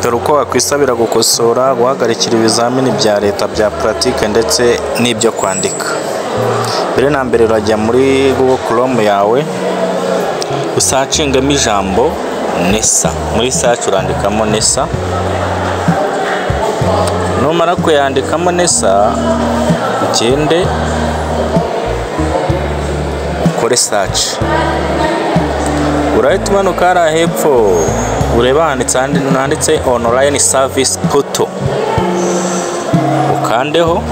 dore uko wakwisabira gukosora, guhagarikira ibizamini bya leta bya pratique ndetse n'ibyo kwandika. Mbere na mbere urajya muri Google Chrome yawe usacingamo ijambo NESA, muri search urandikamo NESA. Numara kuyandikamo NESA ugende kuri search, urahita umanuka hariya hepfo ureba handitse online service portal, ukandeho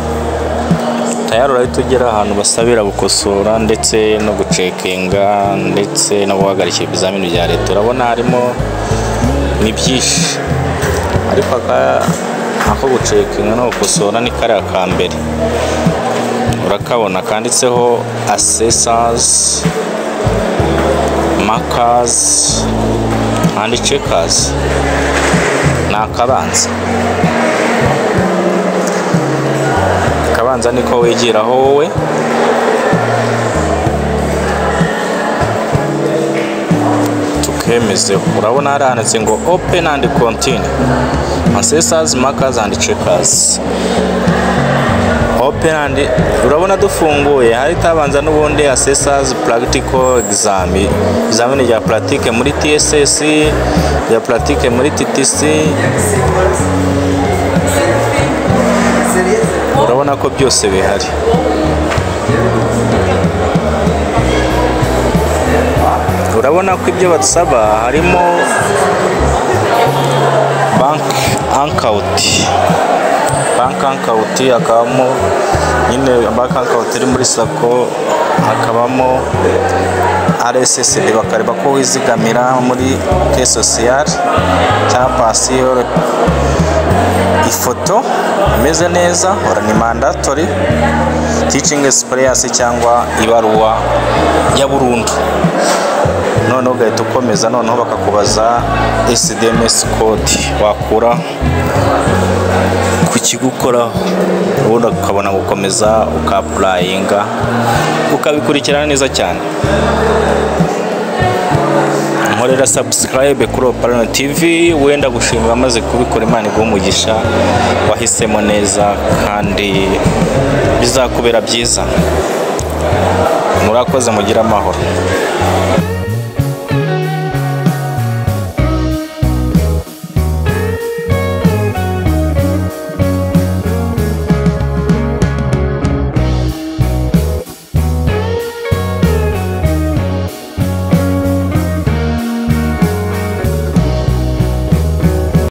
tayari urahita ugera ahantu basabira gukosora ndetse no gucekinga ndetse no guhagarika ibizamini bya leta. Urabona harimo ni byinshi, ariko ako gucekinga no gukosora ni kariya ka mbere urakabona kanditseho assessors, markers and checkers. Nakabanza niko wegeraho wowe, tukemezeho. Urabona haranditse ngo open and continue, assessors, markers and checkers. Open and urabona dufunguye, hari tabanza n'ubundi assessors practical exam, examine rya pratique muri TSS, ya pratique muri TTC. Urabona ko byose bihari. Urabona ko ibyo batsaba harimo bank account, akabamo nyine bank account iri muri Sacco, hakabamo RSSB bakareba ko wizigamira muri caisse sociale cyangwa pension. Ifoto imeze neza, ni mandatory, teaching experience cyangwa ibaruwa ya burundu. Noneho ugahita ukomeza, noneho bakakubaza SDMS code wakura ku kigo ukoraho, ubundi ukabona gukomeza ukapulayinga ukabikurikirana neza cyane. Nkorera subscribe kuri Opalon TV, wenda gushimira amaze kubikora. Imana iguhe umugisha, wahisemo neza kandi bizakubera byiza. Murakoze, mugira amahoro.